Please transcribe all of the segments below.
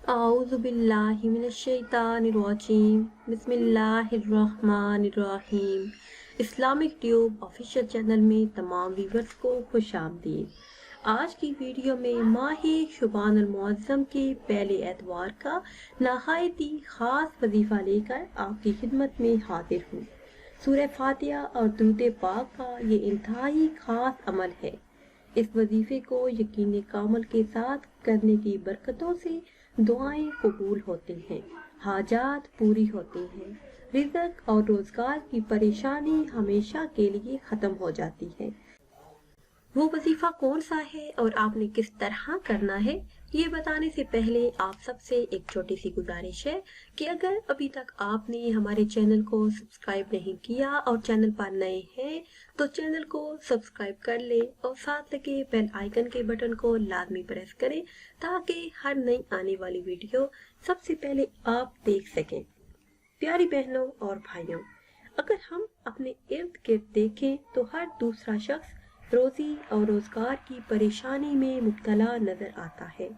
अऊज़ु बिल्लाहि मिनश्शैतानिर्रजीम बिस्मिल्लाहिर्रहमानिर्रहीम। Islamic tube official channel में तमाम व्यूवर्स को खुशामदीद। आज की वीडियो में माह शुबानुल मुअज़्ज़म के पहले एतवार का नहायती ख़ास वजीफ़ा लेकर आपकी खिदमत में हाजिर हूँ। सूरह फातिहा और दुरूद पाक का ये इंतहाई ख़ास अमल है। इस वजीफे को यकीन कामल के साथ करने की बरकतों से दुआएं कबूल होती हैं, हाजात पूरी होती हैं, रिज़्क़ और रोजगार की परेशानी हमेशा के लिए खत्म हो जाती है। वो वजीफा कौन सा है और आपने किस तरह करना है, ये बताने से पहले आप सबसे एक छोटी सी गुजारिश है कि अगर अभी तक आपने हमारे चैनल को सब्सक्राइब नहीं किया और चैनल पर नए हैं तो चैनल को सब्सक्राइब कर लें और साथ लगे बेल आइकन के बटन को लाजमी प्रेस करें ताकि हर नई आने वाली वीडियो सबसे पहले आप देख सकें। प्यारी बहनों और भाइयों, अगर हम अपने इर्द गिर्द देखें तो हर दूसरा शख्स रोजी और रोजगार की परेशानी में मुब्तला नजर आता है।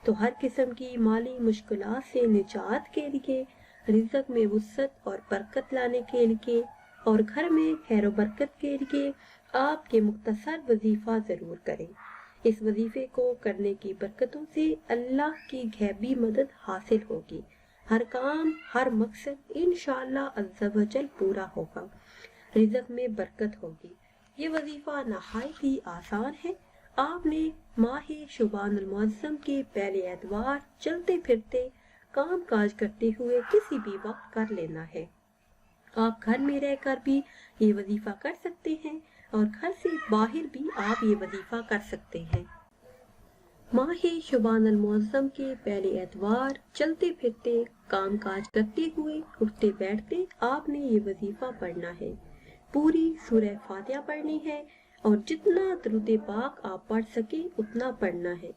तो हर किस्म की माली मुश्किलात से निजात के लिए, रिज़्क़ में वुसअत और बरकत लाने के लिए और घर में खैर बरकत के लिए आपके मुख्तसर वजीफा जरूर करें। इस वजीफे को करने की बरकतों से अल्लाह की गैबी मदद हासिल होगी। हर काम, हर मकसद इंशाअल्लाह अज़्ज़ा वजल पूरा होगा, रिज़्क़ में बरकत होगी। ये वजीफा नहायत ही आसान है। आपने माह शुबानुल मुअज़्ज़म के पहले एतवार चलते फिरते काम काज करते हुए किसी भी वक्त कर लेना है। आप घर में रहकर भी ये वजीफा कर सकते हैं और घर से बाहर भी आप ये वजीफा कर सकते हैं। माह शुबानुल मुअज़्ज़म के पहले एतवार चलते फिरते काम काज करते हुए उठते बैठते आपने ये वजीफा पढ़ना है। पूरी सूरह फातिहा पढ़नी है और जितना दुरूद पाक आप पढ़ सके उतना पढ़ना है।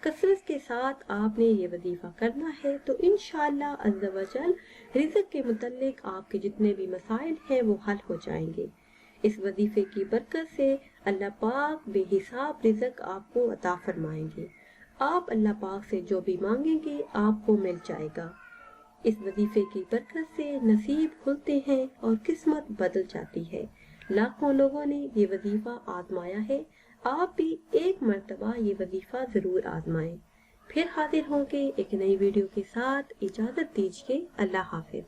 कसरत के साथ आपने ये वजीफा करना है तो इंशाअल्लाह अज़्ज़ा वजल रिज़्क़ के मुतल्लिक आपके जितने भी मसाइल हैं वो हल हो जाएंगे। इस वजीफे की बरकत से अल्लाह पाक बेहिसाब रिज़्क़ आपको अता फरमाएंगे। आप अल्लाह पाक से जो भी मांगेंगे आपको मिल जाएगा। इस वजीफे की बरकत से नसीब खुलते हैं और किस्मत बदल जाती है। लाखों लोगों ने ये वजीफा आजमाया है, आप भी एक मर्तबा ये वजीफा जरूर आजमाएं। फिर हाजिर होंगे एक नई वीडियो के साथ। इजाजत दीजिए। अल्लाह हाफिज।